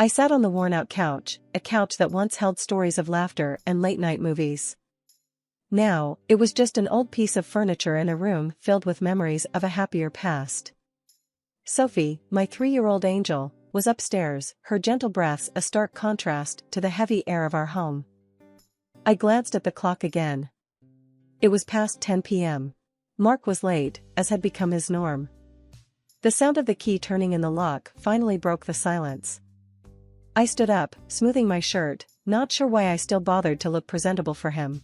I sat on the worn-out couch, a couch that once held stories of laughter and late-night movies. Now, it was just an old piece of furniture in a room filled with memories of a happier past. Sophie, my 3-year-old angel, was upstairs, her gentle breaths a stark contrast to the heavy air of our home. I glanced at the clock again. It was past 10 p.m. Mark was late, as had become his norm. The sound of the key turning in the lock finally broke the silence. I stood up, smoothing my shirt, not sure why I still bothered to look presentable for him.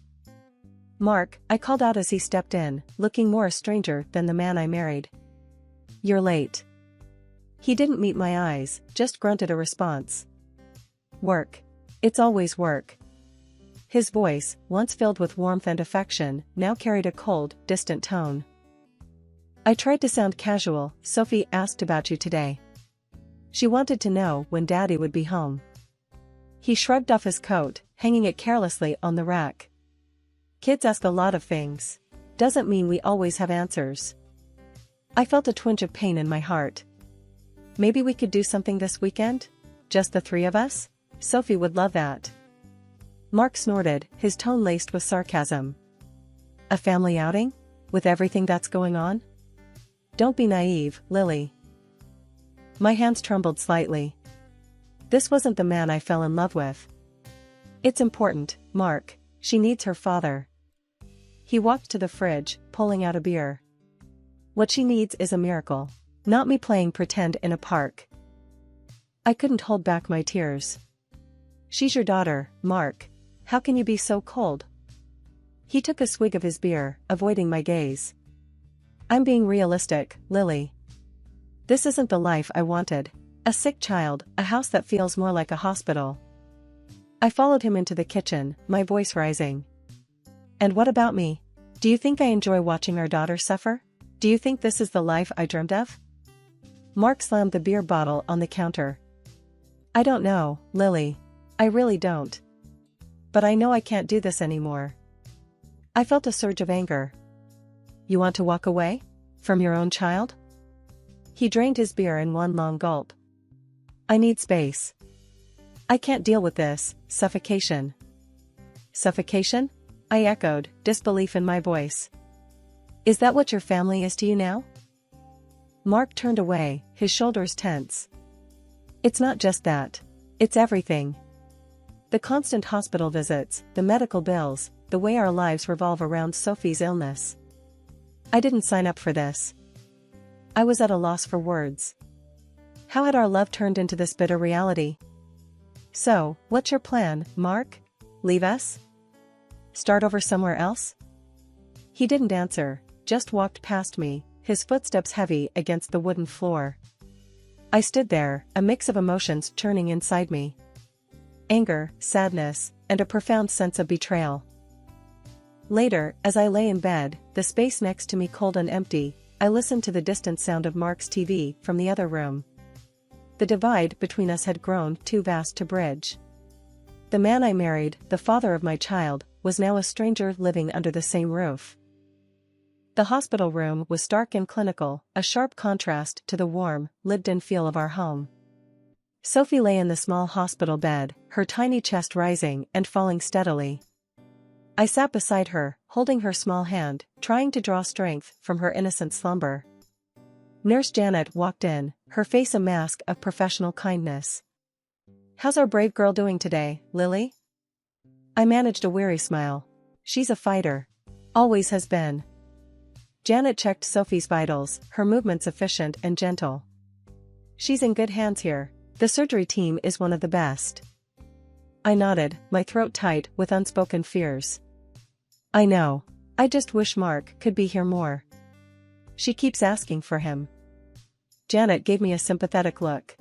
"Mark," I called out as he stepped in, looking more a stranger than the man I married. "You're late." He didn't meet my eyes, just grunted a response. "Work. It's always work." His voice, once filled with warmth and affection, now carried a cold, distant tone. I tried to sound casual. "Sophie asked about you today. She wanted to know when Daddy would be home." He shrugged off his coat, hanging it carelessly on the rack. "Kids ask a lot of things. Doesn't mean we always have answers." I felt a twinge of pain in my heart. "Maybe we could do something this weekend? Just the 3 of us? Sophie would love that." Mark snorted, his tone laced with sarcasm. "A family outing? With everything that's going on? Don't be naive, Lily." My hands trembled slightly. This wasn't the man I fell in love with. "It's important, Mark. She needs her father." He walked to the fridge, pulling out a beer. "What she needs is a miracle. Not me playing pretend in a park." I couldn't hold back my tears. "She's your daughter, Mark. How can you be so cold?" He took a swig of his beer, avoiding my gaze. "I'm being realistic, Lily. This isn't the life I wanted. A sick child, a house that feels more like a hospital." I followed him into the kitchen, my voice rising. "And what about me? Do you think I enjoy watching our daughter suffer? Do you think this is the life I dreamed of?" Mark slammed the beer bottle on the counter. "I don't know, Lily. I really don't. But I know I can't do this anymore." I felt a surge of anger. "You want to walk away? From your own child?" He drained his beer in one long gulp. "I need space. I can't deal with this suffocation." "Suffocation?" I echoed, disbelief in my voice. "Is that what your family is to you now?" Mark turned away, his shoulders tense. "It's not just that. It's everything. The constant hospital visits, the medical bills, the way our lives revolve around Sophie's illness. I didn't sign up for this." I was at a loss for words. How had our love turned into this bitter reality? "So, what's your plan, Mark? Leave us? Start over somewhere else?" He didn't answer, just walked past me, his footsteps heavy against the wooden floor. I stood there, a mix of emotions churning inside me. Anger, sadness, and a profound sense of betrayal. Later, as I lay in bed, the space next to me cold and empty, I listened to the distant sound of Mark's TV from the other room. The divide between us had grown too vast to bridge. The man I married, the father of my child, was now a stranger living under the same roof. The hospital room was stark and clinical, a sharp contrast to the warm, lived-in feel of our home. Sophie lay in the small hospital bed, her tiny chest rising and falling steadily. I sat beside her, holding her small hand, trying to draw strength from her innocent slumber. Nurse Janet walked in, her face a mask of professional kindness. "How's our brave girl doing today, Lily?" I managed a weary smile. "She's a fighter. Always has been." Janet checked Sophie's vitals, her movements efficient and gentle. "She's in good hands here. The surgery team is one of the best." I nodded, my throat tight with unspoken fears. "I know. I just wish Mark could be here more. She keeps asking for him." Janet gave me a sympathetic look.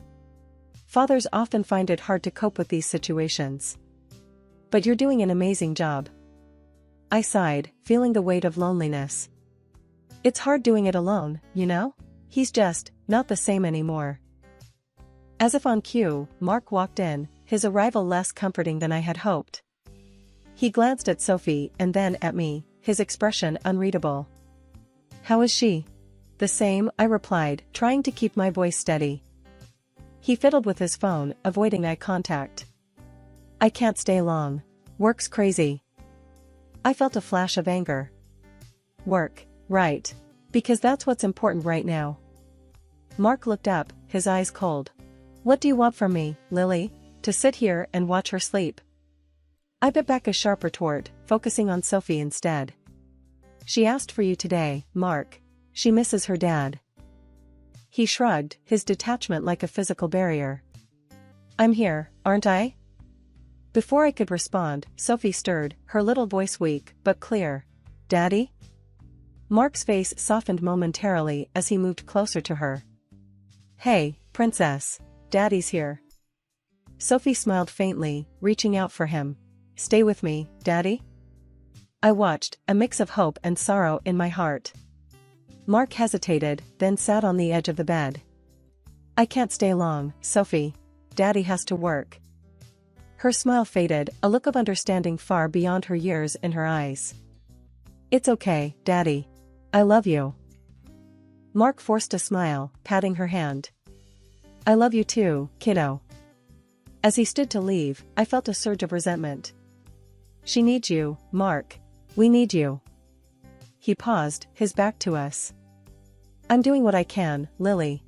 "Fathers often find it hard to cope with these situations. But you're doing an amazing job." I sighed, feeling the weight of loneliness. "It's hard doing it alone, you know? He's just not the same anymore." As if on cue, Mark walked in, his arrival less comforting than I had hoped. He glanced at Sophie and then at me, his expression unreadable. "How is she?" "The same," I replied, trying to keep my voice steady. He fiddled with his phone, avoiding eye contact. I can't stay long. Work's crazy. I felt a flash of anger. Work, right. Because that's what's important right now. Mark looked up, his eyes cold. What do you want from me, Lily? To sit here and watch her sleep? I bit back a sharp retort, focusing on Sophie instead. She asked for you today, Mark. She misses her dad. He shrugged, his detachment like a physical barrier. I'm here, aren't I? Before I could respond, Sophie stirred, her little voice weak but clear. Daddy? Mark's face softened momentarily as he moved closer to her. Hey, princess. Daddy's here. Sophie smiled faintly, reaching out for him. Stay with me, Daddy? I watched, a mix of hope and sorrow in my heart. Mark hesitated, then sat on the edge of the bed. I can't stay long, Sophie. Daddy has to work. Her smile faded, a look of understanding far beyond her years in her eyes. It's okay, Daddy. I love you. Mark forced a smile, patting her hand. I love you too, kiddo. As he stood to leave, I felt a surge of resentment. She needs you, Mark. We need you. He paused, his back to us. I'm doing what I can, Lily.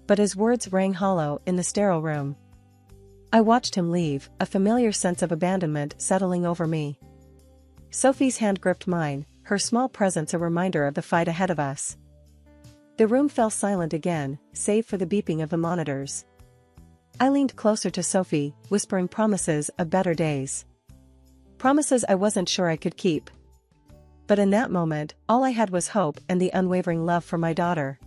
But his words rang hollow in the sterile room. I watched him leave, a familiar sense of abandonment settling over me. Sophie's hand gripped mine, her small presence a reminder of the fight ahead of us. The room fell silent again, save for the beeping of the monitors. I leaned closer to Sophie, whispering promises of better days. Promises I wasn't sure I could keep. But in that moment, all I had was hope and the unwavering love for my daughter.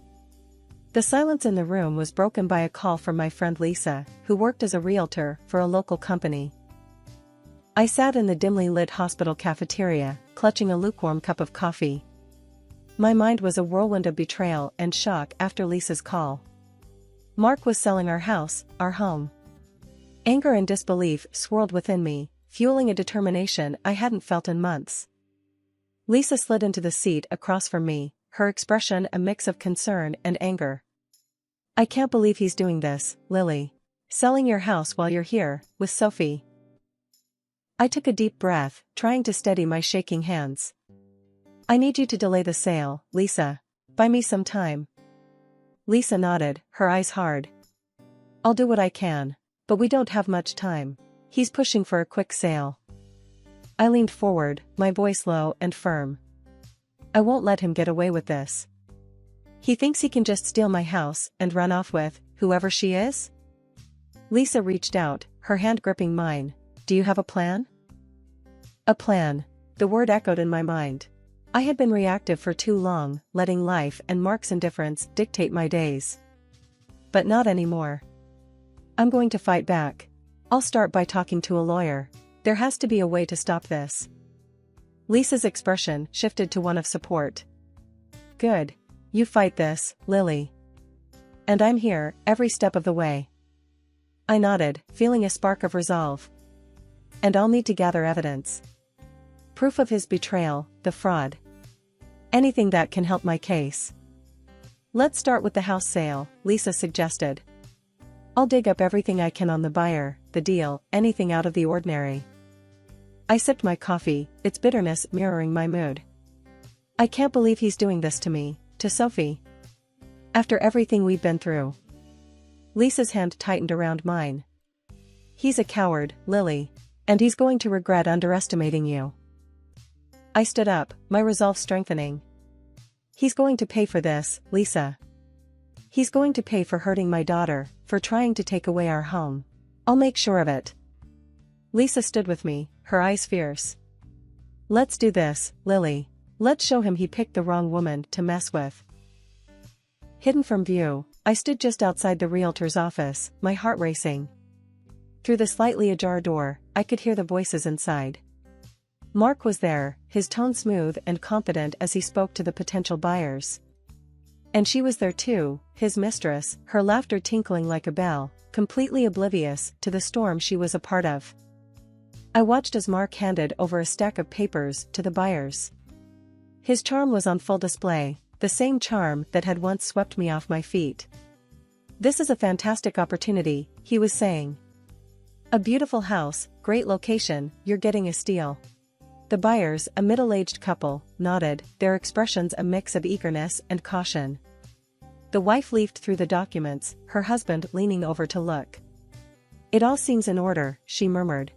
The silence in the room was broken by a call from my friend Lisa, who worked as a realtor for a local company. I sat in the dimly lit hospital cafeteria, clutching a lukewarm cup of coffee. My mind was a whirlwind of betrayal and shock after Lisa's call. Mark was selling our house, our home. Anger and disbelief swirled within me, fueling a determination I hadn't felt in months. Lisa slid into the seat across from me, her expression a mix of concern and anger. I can't believe he's doing this, Lily. Selling your house while you're here, with Sophie. I took a deep breath, trying to steady my shaking hands. I need you to delay the sale, Lisa. Buy me some time. Lisa nodded, her eyes hard. I'll do what I can, but we don't have much time. He's pushing for a quick sale. I leaned forward, my voice low and firm. I won't let him get away with this. He thinks he can just steal my house and run off with whoever she is? Lisa reached out, her hand gripping mine. Do you have a plan? A plan. The word echoed in my mind. I had been reactive for too long, letting life and Mark's indifference dictate my days. But not anymore. I'm going to fight back. I'll start by talking to a lawyer. There has to be a way to stop this. Lisa's expression shifted to one of support. Good. You fight this, Lily. And I'm here, every step of the way. I nodded, feeling a spark of resolve. And I'll need to gather evidence. Proof of his betrayal, the fraud. Anything that can help my case. Let's start with the house sale, Lisa suggested. I'll dig up everything I can on the buyer, the deal, anything out of the ordinary. I sipped my coffee, its bitterness mirroring my mood. I can't believe he's doing this to me, to Sophie. After everything we've been through. Lisa's hand tightened around mine. He's a coward, Lily. And he's going to regret underestimating you. I stood up, my resolve strengthening. He's going to pay for this, Lisa. He's going to pay for hurting my daughter, for trying to take away our home. I'll make sure of it. Lisa stood with me, her eyes fierce. Let's do this, Lily. Let's show him he picked the wrong woman to mess with. Hidden from view, I stood just outside the realtor's office, my heart racing. Through the slightly ajar door, I could hear the voices inside. Mark was there, his tone smooth and confident as he spoke to the potential buyers. And she was there too, his mistress, her laughter tinkling like a bell, completely oblivious to the storm she was a part of. I watched as Mark handed over a stack of papers to the buyers. His charm was on full display, the same charm that had once swept me off my feet. This is a fantastic opportunity, he was saying. A beautiful house, great location, you're getting a steal. The buyers, a middle-aged couple, nodded, their expressions a mix of eagerness and caution. The wife leafed through the documents, her husband leaning over to look. It all seems in order, she murmured.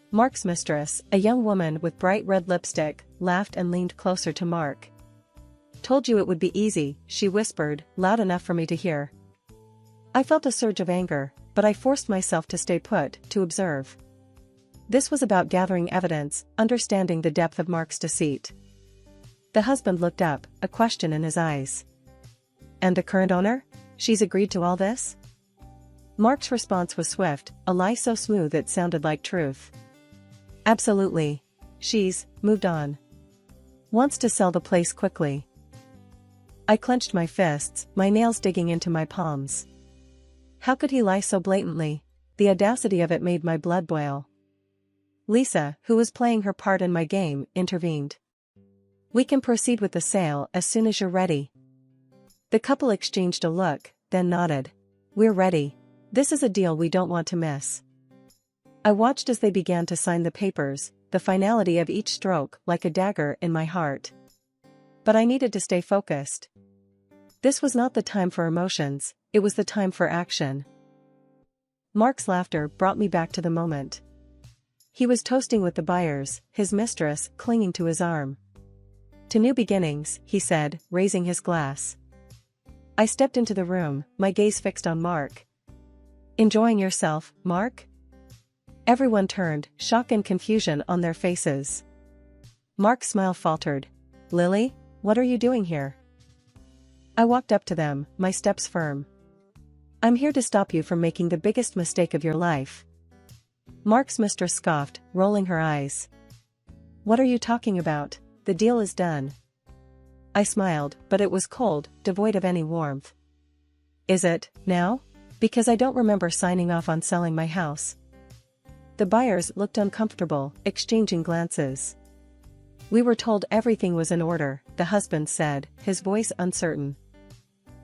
Mark's mistress, a young woman with bright red lipstick, laughed and leaned closer to Mark. Told you it would be easy, she whispered, loud enough for me to hear. I felt a surge of anger, but I forced myself to stay put, to observe. This was about gathering evidence, understanding the depth of Mark's deceit. The husband looked up, a question in his eyes. And the current owner? She's agreed to all this? Mark's response was swift, a lie so smooth it sounded like truth. Absolutely. She's moved on. Wants to sell the place quickly. I clenched my fists, my nails digging into my palms. How could he lie so blatantly? The audacity of it made my blood boil. Lisa, who was playing her part in my game, intervened. We can proceed with the sale as soon as you're ready. The couple exchanged a look, then nodded. We're ready. This is a deal we don't want to miss. I watched as they began to sign the papers, the finality of each stroke like a dagger in my heart. But I needed to stay focused. This was not the time for emotions, it was the time for action. Mark's laughter brought me back to the moment. He was toasting with the buyers, his mistress clinging to his arm. To new beginnings, he said, raising his glass. I stepped into the room, my gaze fixed on Mark. Enjoying yourself, Mark? Everyone turned, shock and confusion on their faces. Mark's smile faltered. Lily, what are you doing here? I walked up to them, my steps firm. I'm here to stop you from making the biggest mistake of your life. Mark's mistress scoffed, rolling her eyes. What are you talking about? The deal is done. I smiled, but it was cold, devoid of any warmth. Is it, now? Because I don't remember signing off on selling my house. The buyers looked uncomfortable, exchanging glances. We were told everything was in order, the husband said, his voice uncertain.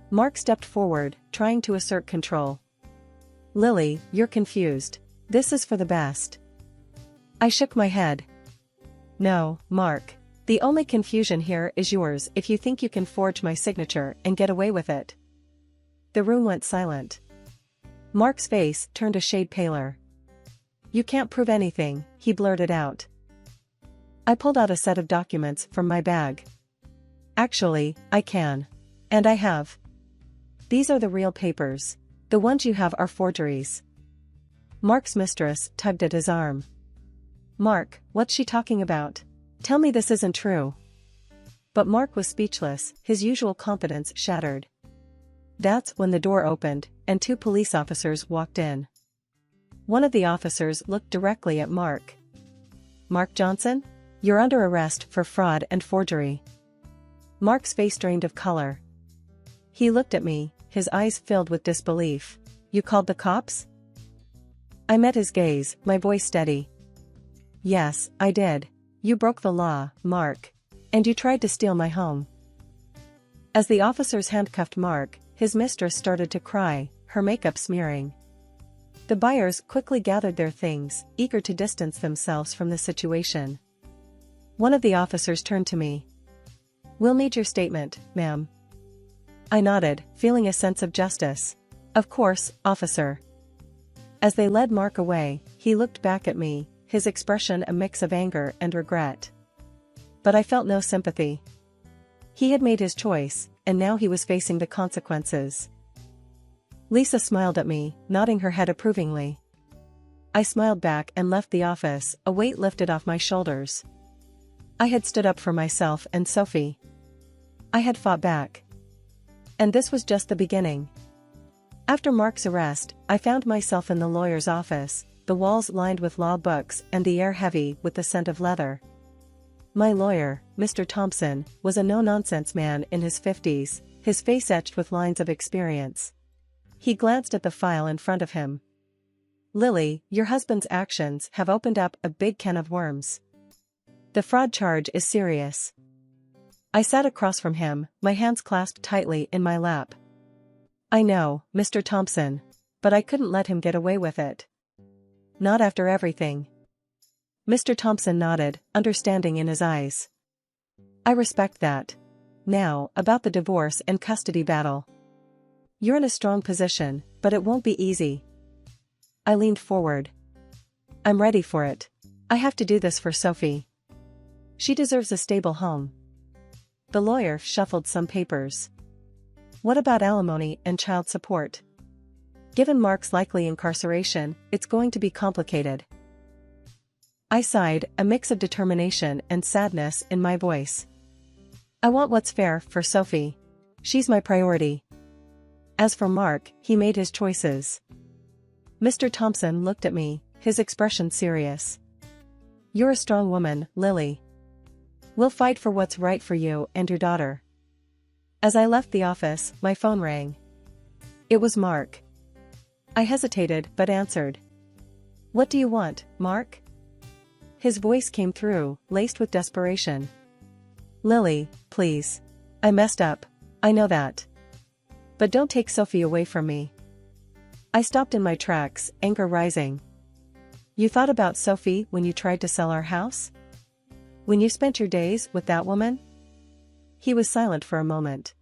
Mark stepped forward, trying to assert control. Lily, you're confused. This is for the best. I shook my head. No, Mark. The only confusion here is yours if you think you can forge my signature and get away with it. The room went silent. Mark's face turned a shade paler. You can't prove anything, he blurted out. I pulled out a set of documents from my bag. Actually, I can. And I have. These are the real papers. The ones you have are forgeries. Mark's mistress tugged at his arm. Mark, what's she talking about? Tell me this isn't true. But Mark was speechless, his usual confidence shattered. That's when the door opened, and 2 police officers walked in. One of the officers looked directly at Mark. Mark Johnson? You're under arrest for fraud and forgery. Mark's face drained of color. He looked at me, his eyes filled with disbelief. You called the cops? I met his gaze, my voice steady. Yes, I did. You broke the law, Mark. And you tried to steal my home. As the officers handcuffed Mark, his mistress started to cry, her makeup smearing. The buyers quickly gathered their things, eager to distance themselves from the situation. One of the officers turned to me. We'll need your statement, ma'am. I nodded, feeling a sense of justice. Of course, officer. As they led Mark away, he looked back at me, his expression a mix of anger and regret. But I felt no sympathy. He had made his choice, and now he was facing the consequences. Lisa smiled at me, nodding her head approvingly. I smiled back and left the office, a weight lifted off my shoulders. I had stood up for myself and Sophie. I had fought back. And this was just the beginning. After Mark's arrest, I found myself in the lawyer's office, the walls lined with law books and the air heavy with the scent of leather. My lawyer, Mr. Thompson, was a no-nonsense man in his 50s, his face etched with lines of experience. He glanced at the file in front of him. Lily, your husband's actions have opened up a big can of worms. The fraud charge is serious. I sat across from him, my hands clasped tightly in my lap. I know, Mr. Thompson. But I couldn't let him get away with it. Not after everything. Mr. Thompson nodded, understanding in his eyes. I respect that. Now, about the divorce and custody battle. You're in a strong position, but it won't be easy. I leaned forward. I'm ready for it. I have to do this for Sophie. She deserves a stable home. The lawyer shuffled some papers. What about alimony and child support? Given Mark's likely incarceration, it's going to be complicated. I sighed, a mix of determination and sadness in my voice. I want what's fair for Sophie. She's my priority. As for Mark, he made his choices. Mr. Thompson looked at me, his expression serious. You're a strong woman, Lily. We'll fight for what's right for you and your daughter. As I left the office, my phone rang. It was Mark. I hesitated but answered. What do you want, Mark? His voice came through, laced with desperation. Lily, please. I messed up. I know that. But don't take Sophie away from me. I stopped in my tracks, anger rising. You thought about Sophie when you tried to sell our house? When you spent your days with that woman? He was silent for a moment.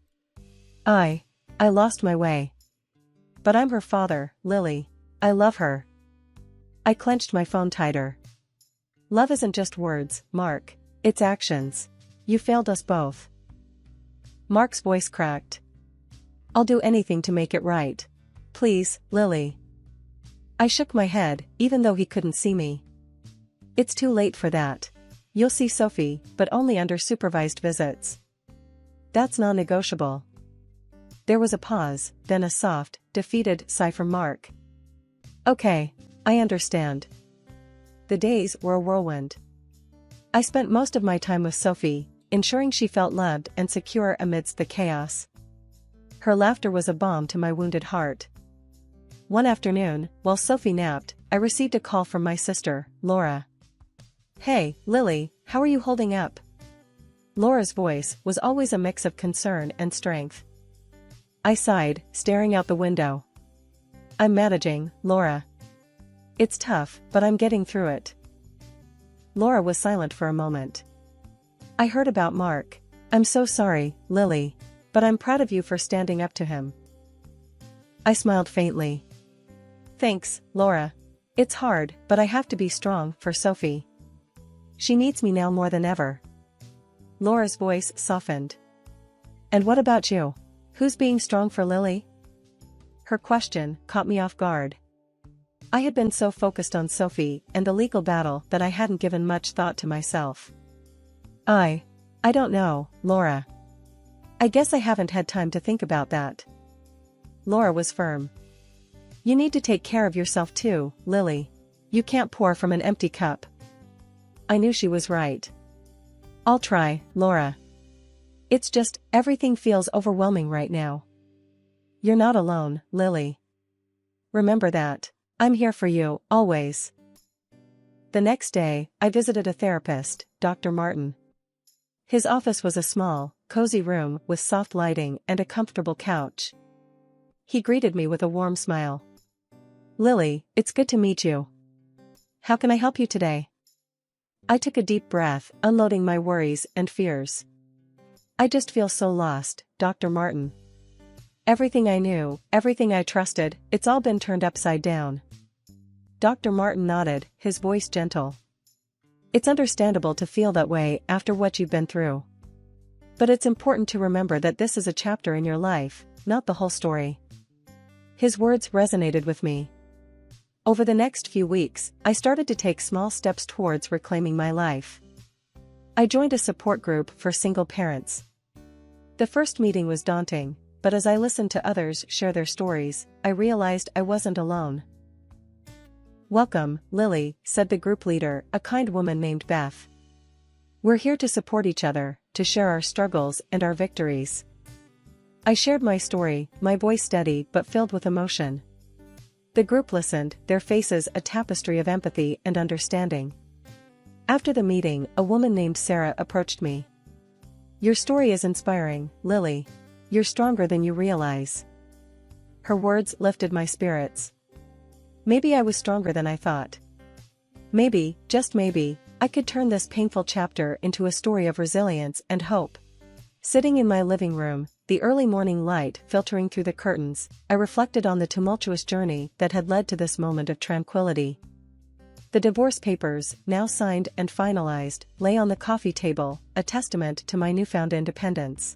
I lost my way. But I'm her father, Lily. I love her. I clenched my phone tighter. Love isn't just words, Mark. It's actions. You failed us both. Mark's voice cracked. I'll do anything to make it right. Please, Lily. I shook my head, even though he couldn't see me. It's too late for that. You'll see Sophie, but only under supervised visits. That's non-negotiable. There was a pause, then a soft, defeated sigh from Mark. Okay, I understand. The days were a whirlwind. I spent most of my time with Sophie, ensuring she felt loved and secure amidst the chaos. Her laughter was a balm to my wounded heart. One afternoon, while Sophie napped, I received a call from my sister, Laura. Hey, Lily, how are you holding up? Laura's voice was always a mix of concern and strength. I sighed, staring out the window. I'm managing, Laura. It's tough, but I'm getting through it. Laura was silent for a moment. I heard about Mark. I'm so sorry, Lily. But I'm proud of you for standing up to him. I smiled faintly. Thanks, Laura. It's hard, but I have to be strong for Sophie. She needs me now more than ever. Laura's voice softened. And what about you? Who's being strong for Lily? Her question caught me off guard. I had been so focused on Sophie and the legal battle that I hadn't given much thought to myself. I don't know, Laura. I guess I haven't had time to think about that. Laura was firm. You need to take care of yourself too, Lily. You can't pour from an empty cup. I knew she was right. I'll try, Laura. It's just, everything feels overwhelming right now. You're not alone, Lily. Remember that. I'm here for you, always. The next day, I visited a therapist, Dr. Martin. His office was a small, cozy room with soft lighting and a comfortable couch. He greeted me with a warm smile. Lily, it's good to meet you. How can I help you today? I took a deep breath, unloading my worries and fears. I just feel so lost, Dr. Martin. Everything I knew, everything I trusted, it's all been turned upside down. Dr. Martin nodded, his voice gentle. It's understandable to feel that way after what you've been through. But it's important to remember that this is a chapter in your life, not the whole story. His words resonated with me. Over the next few weeks, I started to take small steps towards reclaiming my life. I joined a support group for single parents. The first meeting was daunting, but as I listened to others share their stories, I realized I wasn't alone. Welcome, Lily, said the group leader, a kind woman named Beth. We're here to support each other, to share our struggles and our victories. I shared my story, my voice steady but filled with emotion. The group listened, their faces a tapestry of empathy and understanding. After the meeting, a woman named Sarah approached me. Your story is inspiring, Lily. You're stronger than you realize. Her words lifted my spirits. Maybe I was stronger than I thought. Maybe, just maybe, I could turn this painful chapter into a story of resilience and hope. Sitting in my living room, the early morning light filtering through the curtains, I reflected on the tumultuous journey that had led to this moment of tranquility. The divorce papers, now signed and finalized, lay on the coffee table, a testament to my newfound independence.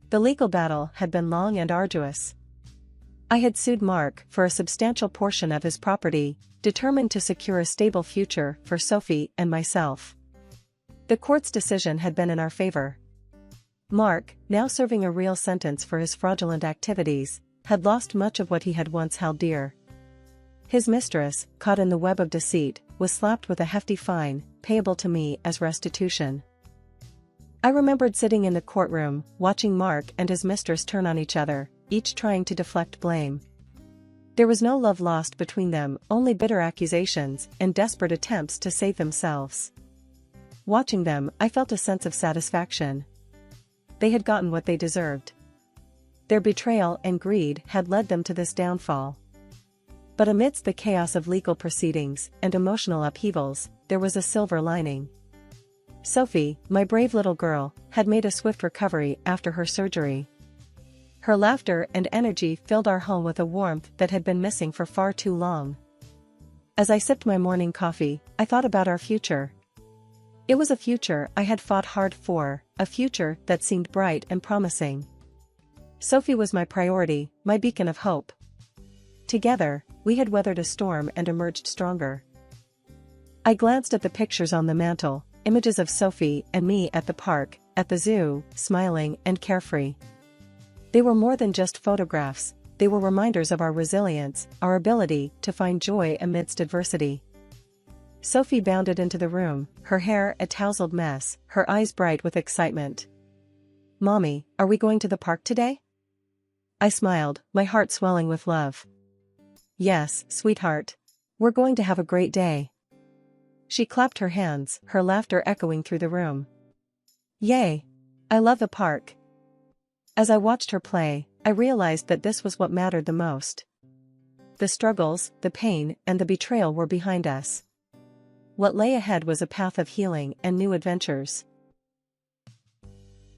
The legal battle had been long and arduous. I had sued Mark for a substantial portion of his property, determined to secure a stable future for Sophie and myself. The court's decision had been in our favor. Mark, now serving a real sentence for his fraudulent activities, had lost much of what he had once held dear. His mistress, caught in the web of deceit, was slapped with a hefty fine, payable to me as restitution. I remembered sitting in the courtroom, watching Mark and his mistress turn on each other, each trying to deflect blame. There was no love lost between them, only bitter accusations and desperate attempts to save themselves. Watching them, I felt a sense of satisfaction. They had gotten what they deserved. Their betrayal and greed had led them to this downfall. But amidst the chaos of legal proceedings and emotional upheavals, there was a silver lining. Sophie, my brave little girl, had made a swift recovery after her surgery. Her laughter and energy filled our home with a warmth that had been missing for far too long. As I sipped my morning coffee, I thought about our future. It was a future I had fought hard for, a future that seemed bright and promising. Sophie was my priority, my beacon of hope. Together, we had weathered a storm and emerged stronger. I glanced at the pictures on the mantel, images of Sophie and me at the park, at the zoo, smiling and carefree. They were more than just photographs, they were reminders of our resilience, our ability to find joy amidst adversity. Sophie bounded into the room, her hair a tousled mess, her eyes bright with excitement. "Mommy, are we going to the park today?" I smiled, my heart swelling with love. "Yes, sweetheart. We're going to have a great day." She clapped her hands, her laughter echoing through the room. "Yay! I love the park." As I watched her play, I realized that this was what mattered the most. The struggles, the pain, and the betrayal were behind us. What lay ahead was a path of healing and new adventures.